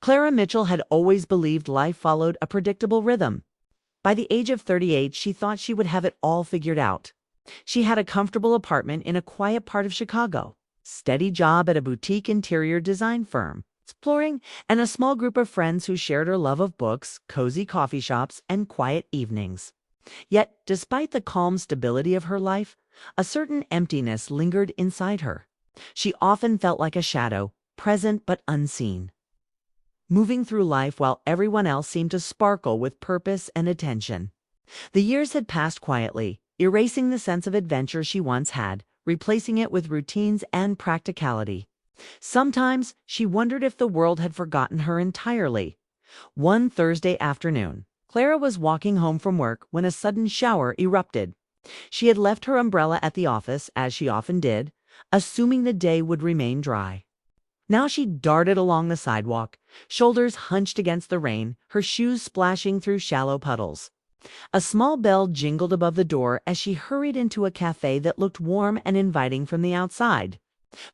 Clara Mitchell had always believed life followed a predictable rhythm. By the age of 38, she thought she would have it all figured out. She had a comfortable apartment in a quiet part of Chicago, steady job at a boutique interior design firm, exploring, and a small group of friends who shared her love of books, cozy coffee shops, and quiet evenings. Yet, despite the calm stability of her life, a certain emptiness lingered inside her. She often felt like a shadow, present but unseen, moving through life while everyone else seemed to sparkle with purpose and attention. The years had passed quietly, erasing the sense of adventure she once had, replacing it with routines and practicality. Sometimes she wondered if the world had forgotten her entirely. One Thursday afternoon, Clara was walking home from work when a sudden shower erupted. She had left her umbrella at the office, as she often did, assuming the day would remain dry. Now she darted along the sidewalk, shoulders hunched against the rain, her shoes splashing through shallow puddles. A small bell jingled above the door as she hurried into a cafe that looked warm and inviting from the outside.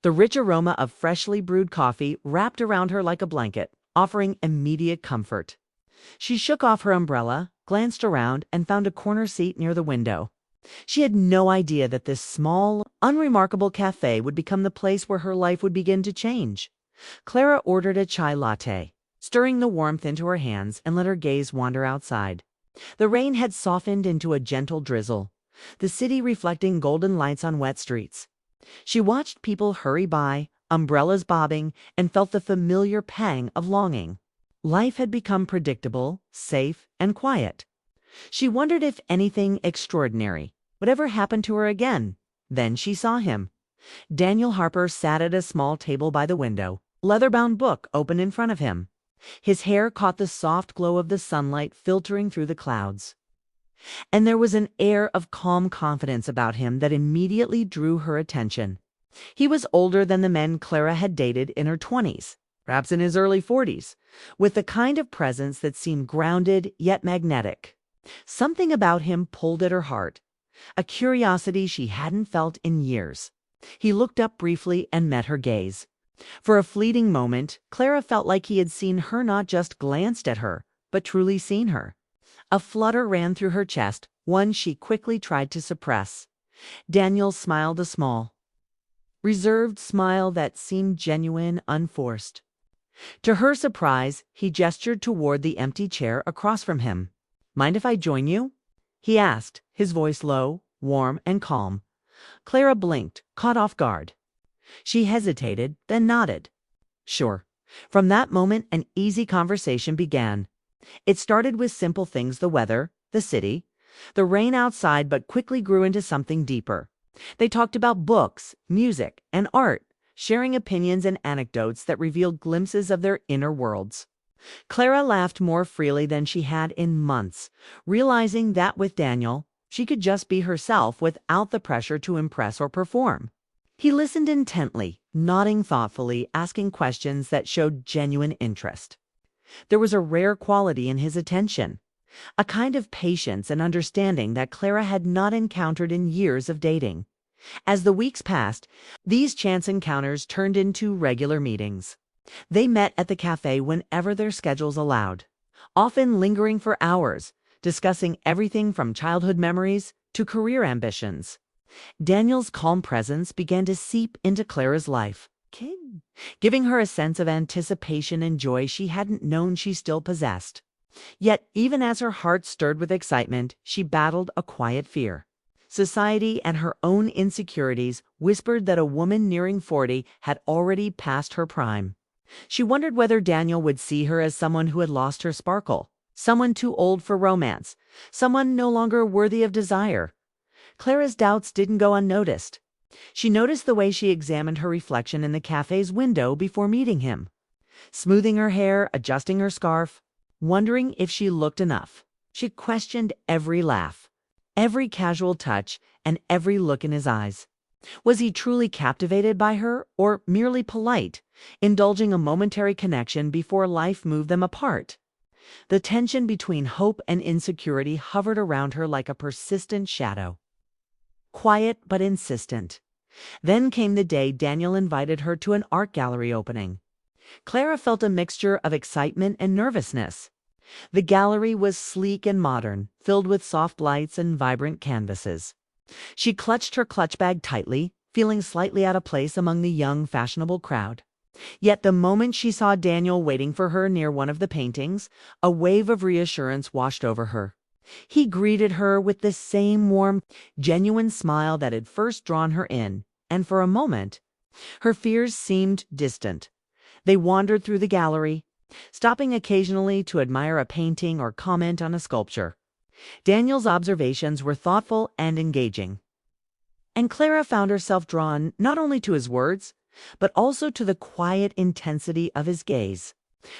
The rich aroma of freshly brewed coffee wrapped around her like a blanket, offering immediate comfort. She shook off her umbrella, glanced around, and found a corner seat near the window. She had no idea that this small, unremarkable cafe would become the place where her life would begin to change. Clara ordered a chai latte, stirring the warmth into her hands, and let her gaze wander outside. The rain had softened into a gentle drizzle, the city reflecting golden lights on wet streets. She watched people hurry by, umbrellas bobbing, and felt the familiar pang of longing. Life had become predictable, safe, and quiet. She wondered if anything extraordinary would ever happen to her again. Then she saw him. Daniel Harper sat at a small table by the window, leather-bound book open in front of him. His hair caught the soft glow of the sunlight filtering through the clouds. And there was an air of calm confidence about him that immediately drew her attention. He was older than the men Clara had dated in her 20s, perhaps in his early 40s, with the kind of presence that seemed grounded yet magnetic. Something about him pulled at her heart, a curiosity she hadn't felt in years. He looked up briefly and met her gaze. For a fleeting moment, Clara felt like he had seen her, not just glanced at her, but truly seen her. A flutter ran through her chest, one she quickly tried to suppress. Daniel smiled, a small, reserved smile that seemed genuine, unforced. To her surprise, he gestured toward the empty chair across from him. "Mind if I join you?" he asked, his voice low, warm, and calm. Clara blinked, caught off guard. She hesitated, then nodded. Sure. From that moment, an easy conversation began. It started with simple things: the weather, the city, the rain outside, but quickly grew into something deeper. They talked about books, music, and art, sharing opinions and anecdotes that revealed glimpses of their inner worlds. Clara laughed more freely than she had in months, realizing that with Daniel, she could just be herself without the pressure to impress or perform. He listened intently, nodding thoughtfully, asking questions that showed genuine interest. There was a rare quality in his attention, a kind of patience and understanding that Clara had not encountered in years of dating. As the weeks passed, these chance encounters turned into regular meetings. They met at the cafe whenever their schedules allowed, often lingering for hours, discussing everything from childhood memories to career ambitions. Daniel's calm presence began to seep into Clara's life, giving her a sense of anticipation and joy she hadn't known she still possessed. Yet, even as her heart stirred with excitement, she battled a quiet fear. Society and her own insecurities whispered that a woman nearing 40 had already passed her prime. She wondered whether Daniel would see her as someone who had lost her sparkle, someone too old for romance, someone no longer worthy of desire. Clara's doubts didn't go unnoticed. She noticed the way she examined her reflection in the cafe's window before meeting him, smoothing her hair, adjusting her scarf, wondering if she looked enough. She questioned every laugh, every casual touch, and every look in his eyes. Was he truly captivated by her, or merely polite, indulging a momentary connection before life moved them apart? The tension between hope and insecurity hovered around her like a persistent shadow, quiet but insistent. Then came the day Daniel invited her to an art gallery opening. Clara felt a mixture of excitement and nervousness. The gallery was sleek and modern, filled with soft lights and vibrant canvases. She clutched her clutch bag tightly, feeling slightly out of place among the young, fashionable crowd. Yet the moment she saw Daniel waiting for her near one of the paintings, a wave of reassurance washed over her. He greeted her with the same warm, genuine smile that had first drawn her in, and for a moment, her fears seemed distant. They wandered through the gallery, stopping occasionally to admire a painting or comment on a sculpture. Daniel's observations were thoughtful and engaging, and Clara found herself drawn not only to his words, but also to the quiet intensity of his gaze.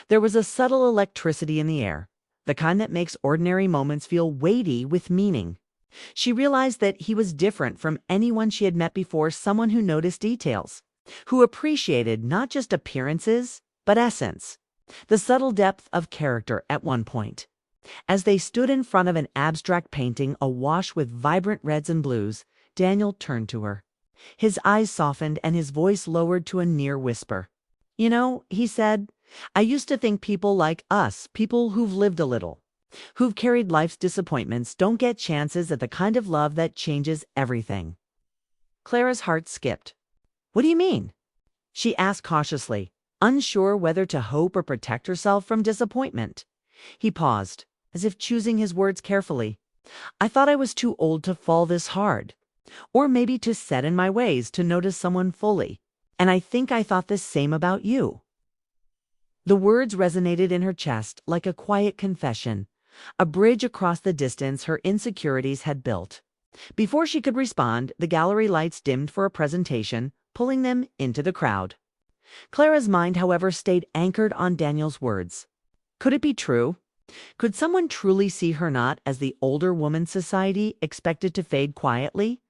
There was a subtle electricity in the air, the kind that makes ordinary moments feel weighty with meaning. She realized that he was different from anyone she had met before, someone who noticed details, who appreciated not just appearances, but essence, the subtle depth of character at one point. As they stood in front of an abstract painting awash with vibrant reds and blues, Daniel turned to her. His eyes softened and his voice lowered to a near whisper. "You know," he said, "I used to think people like us, people who've lived a little, who've carried life's disappointments, don't get chances at the kind of love that changes everything." Clara's heart skipped. "What do you mean?" she asked cautiously, unsure whether to hope or protect herself from disappointment. He paused, as if choosing his words carefully. "I thought I was too old to fall this hard, or maybe too set in my ways to notice someone fully. And I think I thought the same about you." The words resonated in her chest like a quiet confession, a bridge across the distance her insecurities had built. Before she could respond, the gallery lights dimmed for a presentation, pulling them into the crowd. Clara's mind, however, stayed anchored on Daniel's words. Could it be true? Could someone truly see her not as the older woman society expected to fade quietly,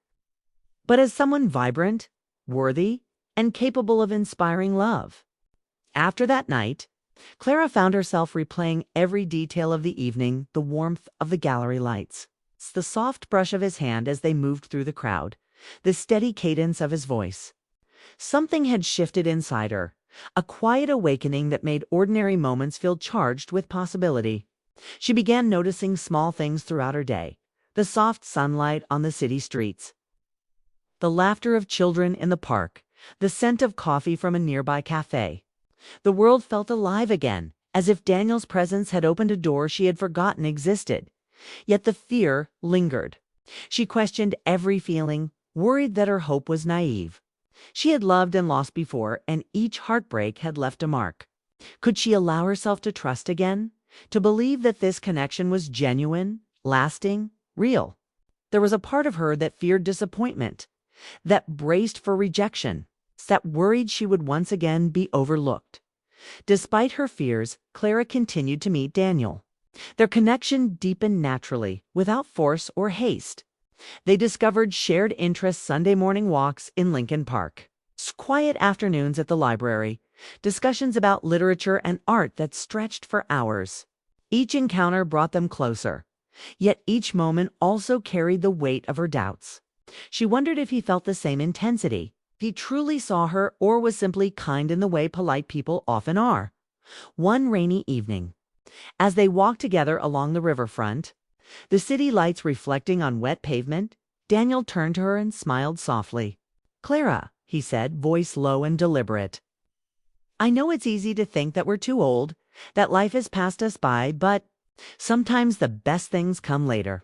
but as someone vibrant, worthy, and capable of inspiring love? After that night, Clara found herself replaying every detail of the evening, the warmth of the gallery lights, the soft brush of his hand as they moved through the crowd, the steady cadence of his voice. Something had shifted inside her, a quiet awakening that made ordinary moments feel charged with possibility. She began noticing small things throughout her day: the soft sunlight on the city streets, the laughter of children in the park, the scent of coffee from a nearby cafe. The world felt alive again, as if Daniel's presence had opened a door she had forgotten existed. Yet the fear lingered. She questioned every feeling, worried that her hope was naive. She had loved and lost before, and each heartbreak had left a mark. Could she allow herself to trust again? To believe that this connection was genuine, lasting, real? There was a part of her that feared disappointment, that braced for rejection, that worried she would once again be overlooked. Despite her fears, Clara continued to meet Daniel. Their connection deepened naturally, without force or haste. They discovered shared interests: Sunday morning walks in Lincoln Park, quiet afternoons at the library, discussions about literature and art that stretched for hours. Each encounter brought them closer, yet each moment also carried the weight of her doubts. She wondered if he felt the same intensity, if he truly saw her, or was simply kind in the way polite people often are. One rainy evening, as they walked together along the riverfront, the city lights reflecting on wet pavement, Daniel turned to her and smiled softly. "Clara," he said, voice low and deliberate, "I know it's easy to think that we're too old, that life has passed us by, but sometimes the best things come later."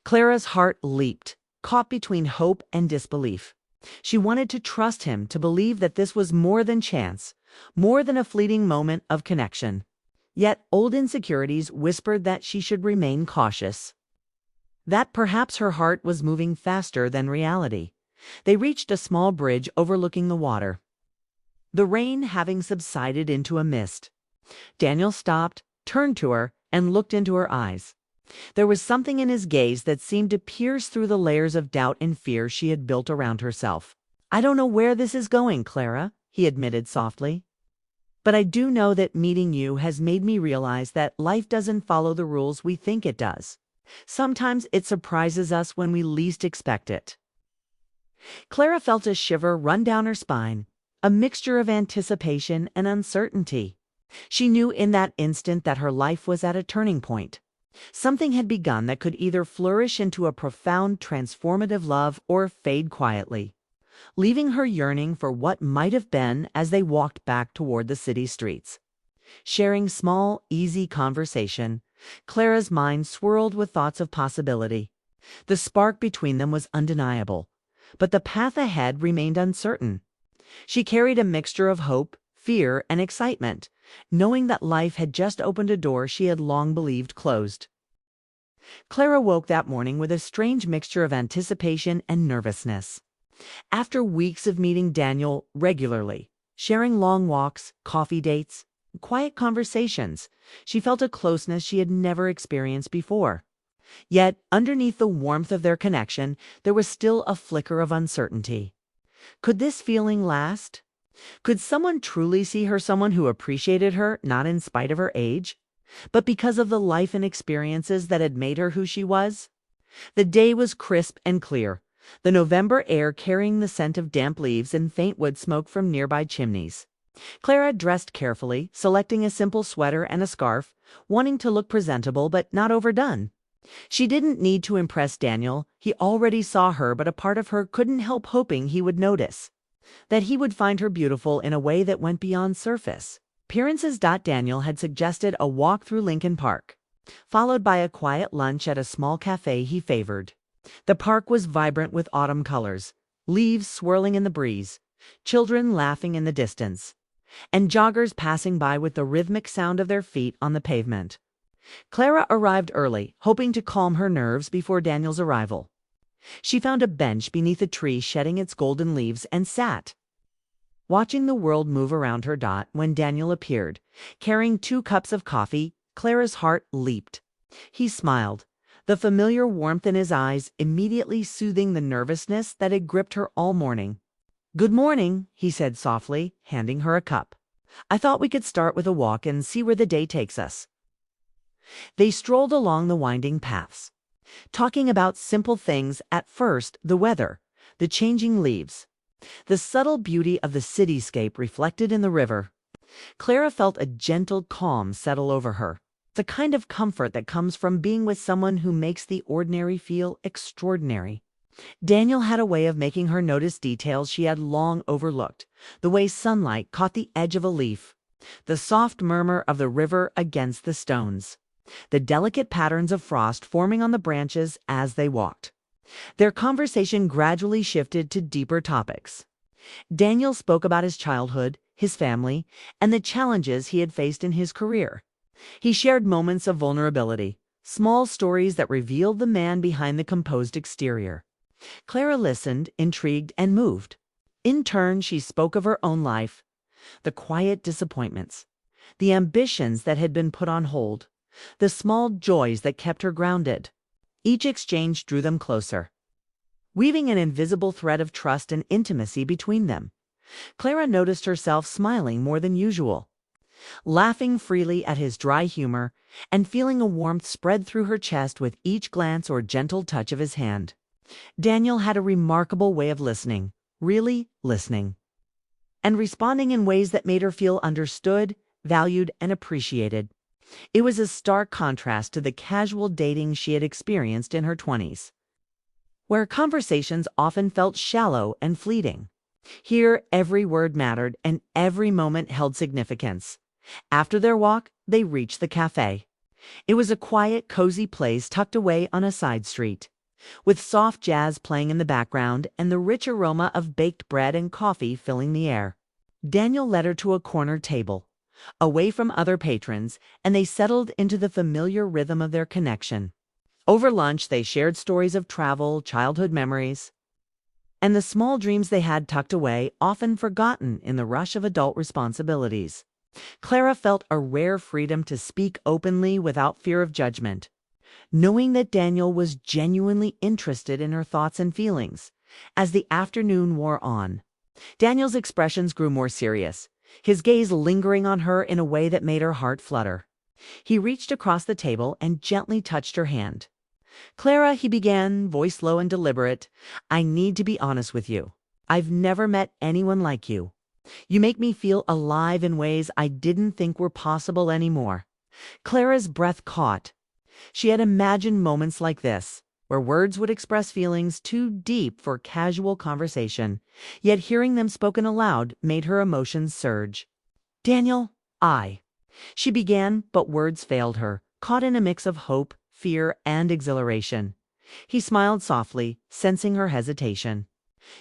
Clara's heart leaped, caught between hope and disbelief. She wanted to trust him, to believe that this was more than chance, more than a fleeting moment of connection. Yet old insecurities whispered that she should remain cautious, that perhaps her heart was moving faster than reality. They reached a small bridge overlooking the water, the rain having subsided into a mist. Daniel stopped, turned to her, and looked into her eyes. There was something in his gaze that seemed to pierce through the layers of doubt and fear she had built around herself. "I don't know where this is going, Clara," he admitted softly, "but I do know that meeting you has made me realize that life doesn't follow the rules we think it does. Sometimes it surprises us when we least expect it." Clara felt a shiver run down her spine. a mixture of anticipation and uncertainty. She knew in that instant that her life was at a turning point. Something had begun that could either flourish into a profound, transformative love or fade quietly, leaving her yearning for what might have been as they walked back toward the city streets. Sharing small, easy conversation, Clara's mind swirled with thoughts of possibility. The spark between them was undeniable, but the path ahead remained uncertain. She carried a mixture of hope, fear, and excitement, knowing that life had just opened a door she had long believed closed. Clara woke that morning with a strange mixture of anticipation and nervousness. After weeks of meeting Daniel regularly, sharing long walks, coffee dates, quiet conversations, she felt a closeness she had never experienced before. Yet, underneath the warmth of their connection, there was still a flicker of uncertainty. Could this feeling last? Could someone truly see her someone who appreciated her, not in spite of her age, but because of the life and experiences that had made her who she was? The day was crisp and clear, the November air carrying the scent of damp leaves and faint wood smoke from nearby chimneys. Clara dressed carefully, selecting a simple sweater and a scarf, wanting to look presentable but not overdone. She didn't need to impress Daniel. He already saw her, but a part of her couldn't help hoping he would notice, that he would find her beautiful in a way that went beyond surface appearances. Daniel had suggested a walk through Lincoln Park, followed by a quiet lunch at a small cafe he favored. The park was vibrant with autumn colors, leaves swirling in the breeze, children laughing in the distance, and joggers passing by with the rhythmic sound of their feet on the pavement. Clara arrived early, hoping to calm her nerves before Daniel's arrival. She found a bench beneath a tree shedding its golden leaves and sat, watching the world move around her. When Daniel appeared, carrying 2 cups of coffee, Clara's heart leaped. He smiled, the familiar warmth in his eyes immediately soothing the nervousness that had gripped her all morning. "Good morning," he said softly, handing her a cup. "I thought we could start with a walk and see where the day takes us." They strolled along the winding paths, talking about simple things at first: the weather, the changing leaves, the subtle beauty of the cityscape reflected in the river. Clara felt a gentle calm settle over her, the kind of comfort that comes from being with someone who makes the ordinary feel extraordinary. Daniel had a way of making her notice details she had long overlooked: the way sunlight caught the edge of a leaf, the soft murmur of the river against the stones, the delicate patterns of frost forming on the branches as they walked. Their conversation gradually shifted to deeper topics. Daniel spoke about his childhood, his family, and the challenges he had faced in his career. He shared moments of vulnerability, small stories that revealed the man behind the composed exterior. Clara listened, intrigued and moved. In turn, she spoke of her own life, the quiet disappointments, the ambitions that had been put on hold, the small joys that kept her grounded. Each exchange drew them closer, weaving an invisible thread of trust and intimacy between them. Clara noticed herself smiling more than usual, laughing freely at his dry humor, and feeling a warmth spread through her chest with each glance or gentle touch of his hand. Daniel had a remarkable way of listening, really listening, and responding in ways that made her feel understood, valued, and appreciated. It was a stark contrast to the casual dating she had experienced in her 20s, where conversations often felt shallow and fleeting. Here, every word mattered and every moment held significance. After their walk, they reached the cafe. It was a quiet, cozy place tucked away on a side street, with soft jazz playing in the background and the rich aroma of baked bread and coffee filling the air. Daniel led her to a corner table, away from other patrons, and they settled into the familiar rhythm of their connection. Over lunch, they shared stories of travel, childhood memories, and the small dreams they had tucked away, often forgotten in the rush of adult responsibilities. Clara felt a rare freedom to speak openly without fear of judgment, knowing that Daniel was genuinely interested in her thoughts and feelings. As the afternoon wore on, Daniel's expressions grew more serious, his gaze lingering on her in a way that made her heart flutter. He reached across the table and gently touched her hand. "Clara," he began, voice low and deliberate, "I need to be honest with you. I've never met anyone like you. You make me feel alive in ways I didn't think were possible anymore." Clara's breath caught. She had imagined moments like this, where words would express feelings too deep for casual conversation, yet hearing them spoken aloud made her emotions surge. "Daniel, I." She began, but words failed her, caught in a mix of hope, fear, and exhilaration. He smiled softly, sensing her hesitation.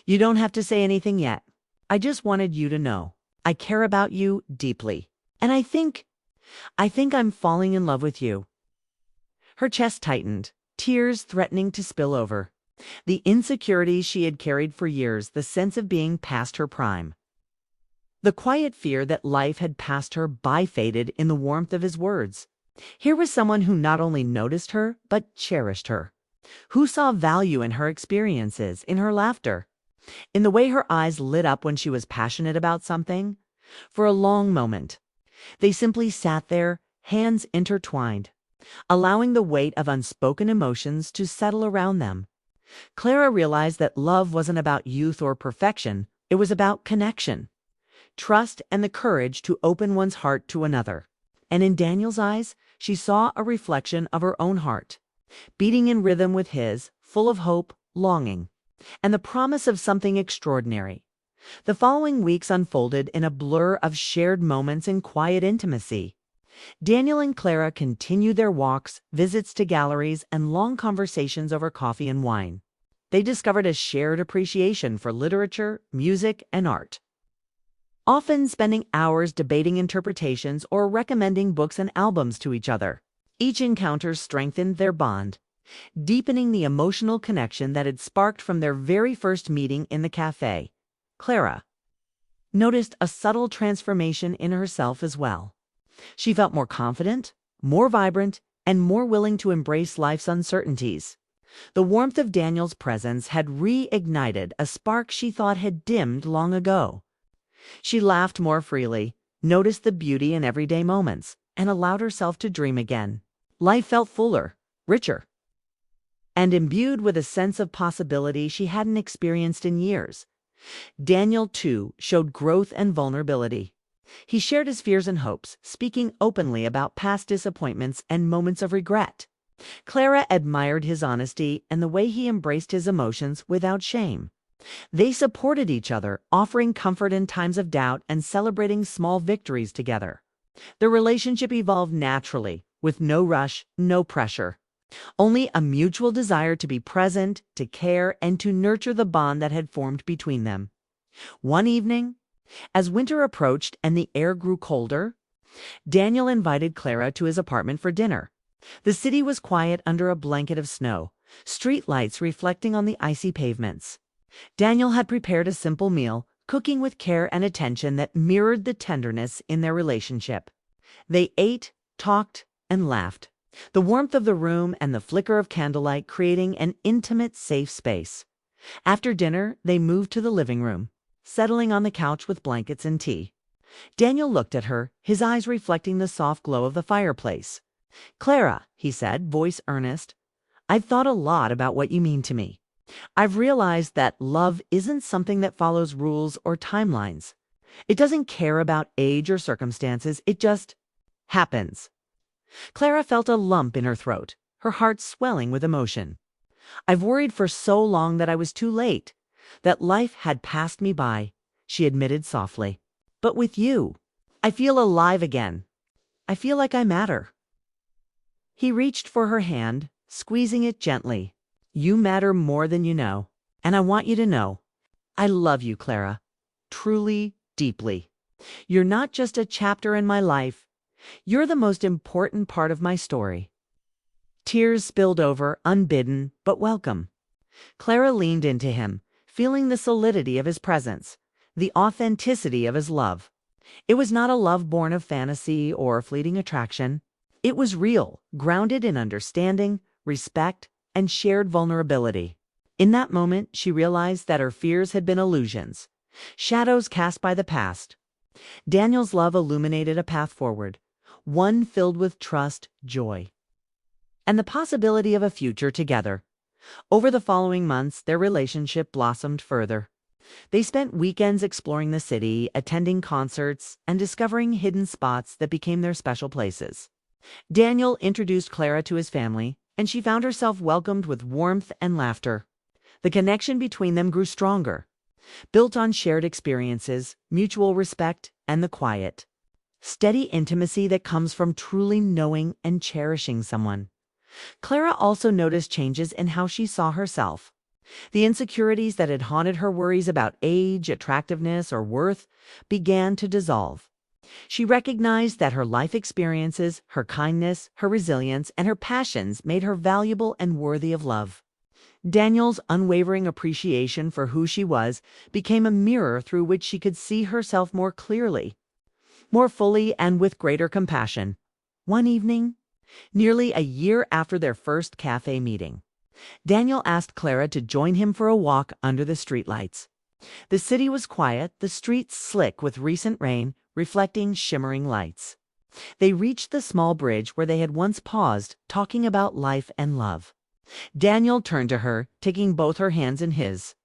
"You don't have to say anything yet. I just wanted you to know. I care about you deeply. And I think I'm falling in love with you." Her chest tightened, tears threatening to spill over. The insecurities she had carried for years, the sense of being past her prime. The quiet fear that life had passed her by faded in the warmth of his words. Here was someone who not only noticed her, but cherished her. Who saw value in her experiences, in her laughter, in the way her eyes lit up when she was passionate about something. For a long moment, they simply sat there, hands intertwined, allowing the weight of unspoken emotions to settle around them. Clara realized that love wasn't about youth or perfection, it was about connection, trust, and the courage to open one's heart to another. And in Daniel's eyes, she saw a reflection of her own heart, beating in rhythm with his, full of hope, longing, and the promise of something extraordinary. The following weeks unfolded in a blur of shared moments and quiet intimacy. Daniel and Clara continued their walks, visits to galleries, and long conversations over coffee and wine. They discovered a shared appreciation for literature, music, and art, often spending hours debating interpretations or recommending books and albums to each other. Each encounter strengthened their bond, deepening the emotional connection that had sparked from their very first meeting in the cafe. Clara noticed a subtle transformation in herself as well. She felt more confident, more vibrant, and more willing to embrace life's uncertainties. The warmth of Daniel's presence had reignited a spark she thought had dimmed long ago. She laughed more freely, noticed the beauty in everyday moments, and allowed herself to dream again. Life felt fuller, richer, and imbued with a sense of possibility she hadn't experienced in years. Daniel, too, showed growth and vulnerability. He shared his fears and hopes, speaking openly about past disappointments and moments of regret. Clara admired his honesty and the way he embraced his emotions without shame. They supported each other, offering comfort in times of doubt and celebrating small victories together. The relationship evolved naturally, with no rush, no pressure. Only a mutual desire to be present, to care, and to nurture the bond that had formed between them. One evening, as winter approached and the air grew colder, Daniel invited Clara to his apartment for dinner. The city was quiet under a blanket of snow, streetlights reflecting on the icy pavements. Daniel had prepared a simple meal, cooking with care and attention that mirrored the tenderness in their relationship. They ate, talked, and laughed, the warmth of the room and the flicker of candlelight creating an intimate, safe space. After dinner, they moved to the living room, settling on the couch with blankets and tea. Daniel looked at her, his eyes reflecting the soft glow of the fireplace. "Clara," he said, voice earnest, "I've thought a lot about what you mean to me. I've realized that love isn't something that follows rules or timelines. It doesn't care about age or circumstances, it just happens." Clara felt a lump in her throat, her heart swelling with emotion. "I've worried for so long that I was too late, that life had passed me by," she admitted softly. "But with you, I feel alive again. I feel like I matter." He reached for her hand, squeezing it gently. "You matter more than you know, and I want you to know. I love you, Clara. Truly, deeply. You're not just a chapter in my life. You're the most important part of my story." Tears spilled over, unbidden, but welcome. Clara leaned into him, feeling the solidity of his presence, the authenticity of his love. It was not a love born of fantasy or fleeting attraction. It was real, grounded in understanding, respect, and shared vulnerability. In that moment, she realized that her fears had been illusions, shadows cast by the past. Daniel's love illuminated a path forward, one filled with trust, joy, and the possibility of a future together. Over the following months, their relationship blossomed further. They spent weekends exploring the city, attending concerts, and discovering hidden spots that became their special places. Daniel introduced Clara to his family, and she found herself welcomed with warmth and laughter. The connection between them grew stronger, built on shared experiences, mutual respect, and the quiet, steady intimacy that comes from truly knowing and cherishing someone. Clara also noticed changes in how she saw herself. The insecurities that had haunted her worries about age, attractiveness, or worth began to dissolve. She recognized that her life experiences, her kindness, her resilience, and her passions made her valuable and worthy of love. Daniel's unwavering appreciation for who she was became a mirror through which she could see herself more clearly, more fully, and with greater compassion. One evening, nearly a year after their first cafe meeting, Daniel asked Clara to join him for a walk under the streetlights. The city was quiet, the streets slick with recent rain, reflecting shimmering lights. They reached the small bridge where they had once paused, talking about life and love. Daniel turned to her, taking both her hands in his.